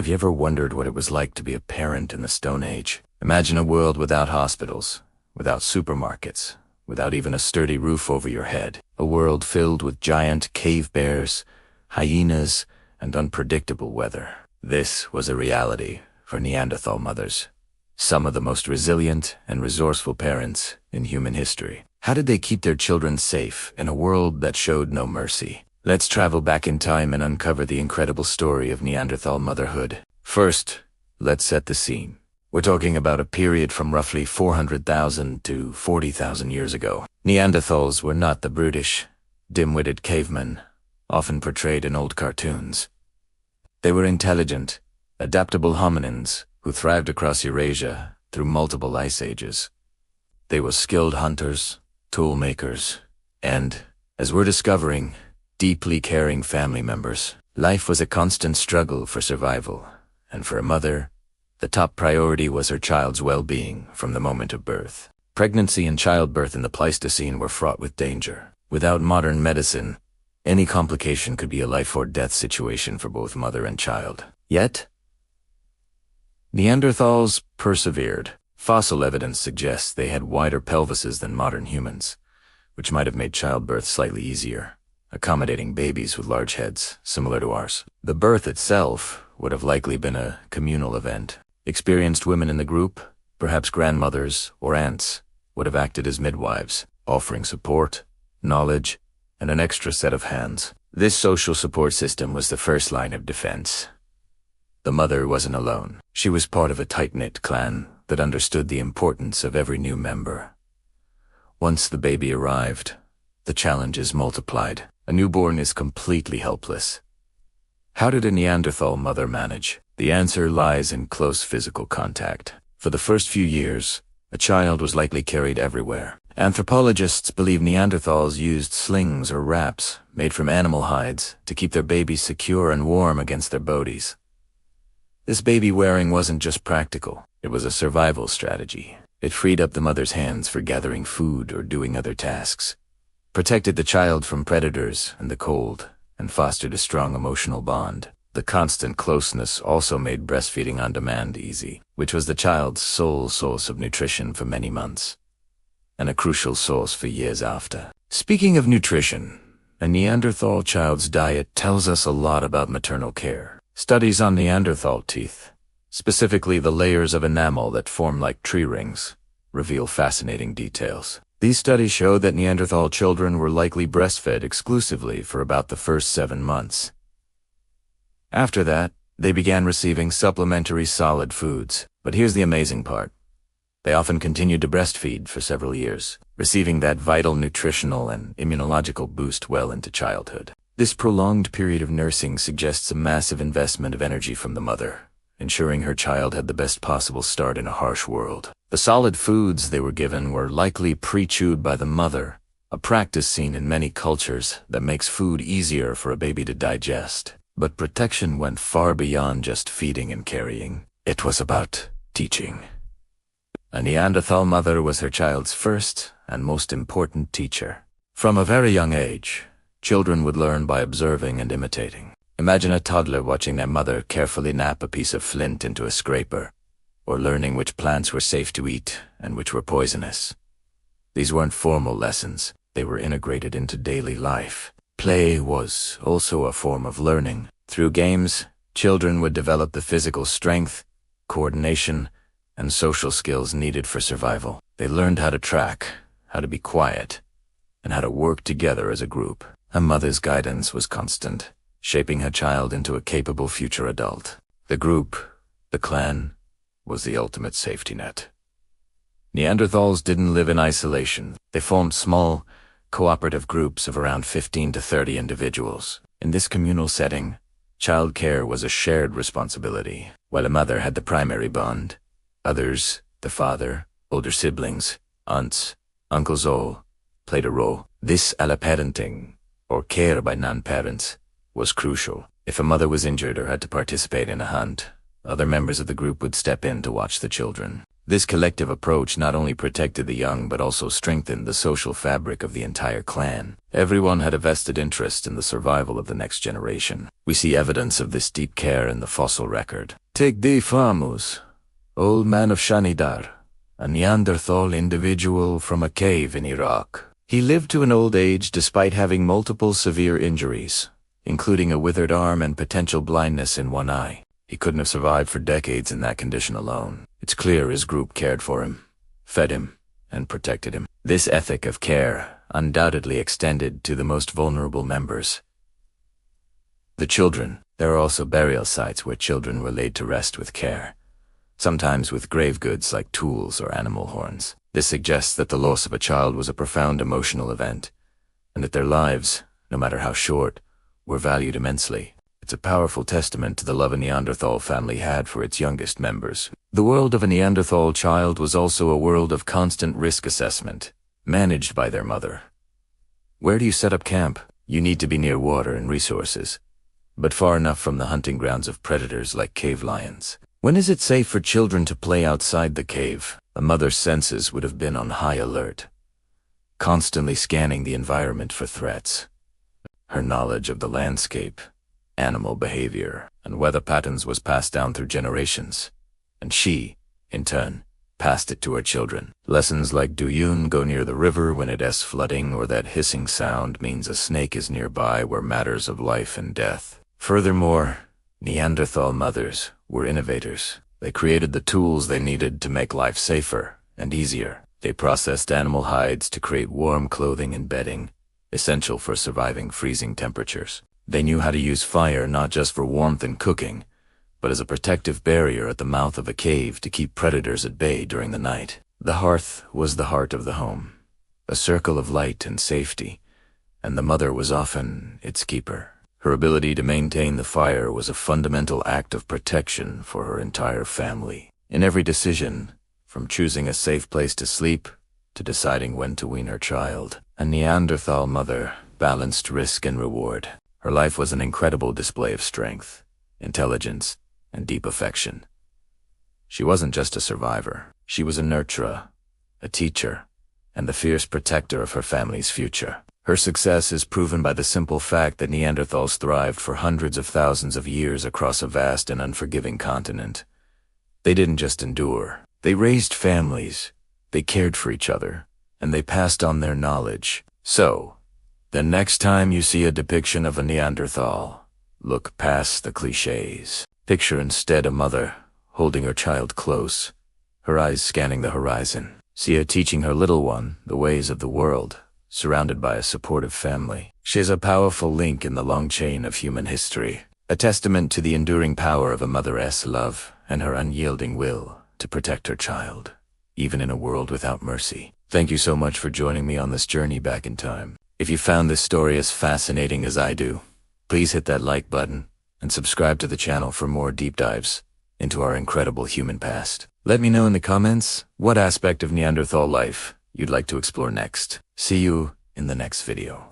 Have you ever wondered what it was like to be a parent in the Stone Age? Imagine a world without hospitals, without supermarkets, without even a sturdy roof over your head. A world filled with giant cave bears, hyenas, and unpredictable weather. This was a reality for Neanderthal mothers, some of the most resilient and resourceful parents in human history. How did they keep their children safe in a world that showed no mercy? Let's travel back in time and uncover the incredible story of Neanderthal motherhood. First, let's set the scene. We're talking about a period from roughly 400,000 to 40,000 years ago. Neanderthals were not the brutish, dim-witted cavemen, often portrayed in old cartoons. They were intelligent, adaptable hominins who thrived across Eurasia through multiple ice ages. They were skilled hunters, tool makers, and, as we're discovering, deeply caring family members. Life was a constant struggle for survival, and for a mother, the top priority was her child's well-being from the moment of birth. Pregnancy and childbirth in the Pleistocene were fraught with danger. Without modern medicine, any complication could be a life-or-death situation for both mother and child. Yet, Neanderthals persevered. Fossil evidence suggests they had wider pelvises than modern humans, which might have made childbirth slightly easier, accommodating babies with large heads, similar to ours. The birth itself would have likely been a communal event. Experienced women in the group, perhaps grandmothers or aunts, would have acted as midwives, offering support, knowledge, and an extra set of hands. This social support system was the first line of defense. The mother wasn't alone. She was part of a tight-knit clan that understood the importance of every new member. Once the baby arrived, the challenges multiplied. A newborn is completely helpless. How did a Neanderthal mother manage? The answer lies in close physical contact. For the first few years, a child was likely carried everywhere. Anthropologists believe Neanderthals used slings or wraps made from animal hides to keep their babies secure and warm against their bodies. This baby wearing wasn't just practical, it was a survival strategy. It freed up the mother's hands for gathering food or doing other tasks, protected the child from predators and the cold, and fostered a strong emotional bond. The constant closeness also made breastfeeding on demand easy, which was the child's sole source of nutrition for many months, and a crucial source for years after. Speaking of nutrition, a Neanderthal child's diet tells us a lot about maternal care. Studies on Neanderthal teeth, specifically the layers of enamel that form like tree rings, reveal fascinating details. These studies show that Neanderthal children were likely breastfed exclusively for about the first 7 months. After that, they began receiving supplementary solid foods. But here's the amazing part. They often continued to breastfeed for several years, receiving that vital nutritional and immunological boost well into childhood. This prolonged period of nursing suggests a massive investment of energy from the mother, ensuring her child had the best possible start in a harsh world. The solid foods they were given were likely pre-chewed by the mother, a practice seen in many cultures that makes food easier for a baby to digest. But protection went far beyond just feeding and carrying. It was about teaching. A Neanderthal mother was her child's first and most important teacher. From a very young age, children would learn by observing and imitating. Imagine a toddler watching their mother carefully knap a piece of flint into a scraper, or learning which plants were safe to eat and which were poisonous. These weren't formal lessons, they were integrated into daily life. Play was also a form of learning. Through games, children would develop the physical strength, coordination, and social skills needed for survival. They learned how to track, how to be quiet, and how to work together as a group. A mother's guidance was constant, shaping her child into a capable future adult. The group, the clan, was the ultimate safety net. Neanderthals didn't live in isolation. They formed small, cooperative groups of around 15 to 30 individuals. In this communal setting, child care was a shared responsibility. While a mother had the primary bond, others, the father, older siblings, aunts, uncles all, played a role. This allaparenting, or care by non-parents, was crucial. If a mother was injured or had to participate in a hunt, other members of the group would step in to watch the children. This collective approach not only protected the young but also strengthened the social fabric of the entire clan. Everyone had a vested interest in the survival of the next generation. We see evidence of this deep care in the fossil record. Take the Famus, old man of Shanidar, a Neanderthal individual from a cave in Iraq. He lived to an old age despite having multiple severe injuries, including a withered arm and potential blindness in one eye. He couldn't have survived for decades in that condition alone. It's clear his group cared for him, fed him, and protected him. This ethic of care undoubtedly extended to the most vulnerable members. The children. There are also burial sites where children were laid to rest with care, sometimes with grave goods like tools or animal horns. This suggests that the loss of a child was a profound emotional event, and that their lives, no matter how short, were valued immensely. It's a powerful testament to the love a Neanderthal family had for its youngest members. The world of a Neanderthal child was also a world of constant risk assessment, managed by their mother. Where do you set up camp? You need to be near water and resources, but far enough from the hunting grounds of predators like cave lions. When is it safe for children to play outside the cave? A mother's senses would have been on high alert, constantly scanning the environment for threats. Her knowledge of the landscape, animal behavior, and weather patterns was passed down through generations, and she, in turn, passed it to her children. Lessons like do you go near the river when it is flooding, or that hissing sound means a snake is nearby, were matters of life and death. Furthermore, Neanderthal mothers were innovators. They created the tools they needed to make life safer and easier. They processed animal hides to create warm clothing and bedding, essential for surviving freezing temperatures. They knew how to use fire not just for warmth and cooking, but as a protective barrier at the mouth of a cave to keep predators at bay during the night. The hearth was the heart of the home, a circle of light and safety, and the mother was often its keeper. Her ability to maintain the fire was a fundamental act of protection for her entire family. In every decision, from choosing a safe place to sleep to deciding when to wean her child, a Neanderthal mother balanced risk and reward. Her life was an incredible display of strength, intelligence, and deep affection. She wasn't just a survivor. She was a nurturer, a teacher, and the fierce protector of her family's future. Her success is proven by the simple fact that Neanderthals thrived for hundreds of thousands of years across a vast and unforgiving continent. They didn't just endure. They raised families, they cared for each other, and they passed on their knowledge. So, the next time you see a depiction of a Neanderthal, look past the cliches. Picture instead a mother holding her child close, her eyes scanning the horizon. See her teaching her little one the ways of the world, surrounded by a supportive family. She's a powerful link in the long chain of human history, a testament to the enduring power of a mother's love and her unyielding will to protect her child, even in a world without mercy. Thank you so much for joining me on this journey back in time. If you found this story as fascinating as I do, please hit that like button and subscribe to the channel for more deep dives into our incredible human past. Let me know in the comments what aspect of Neanderthal life you'd like to explore next. See you in the next video.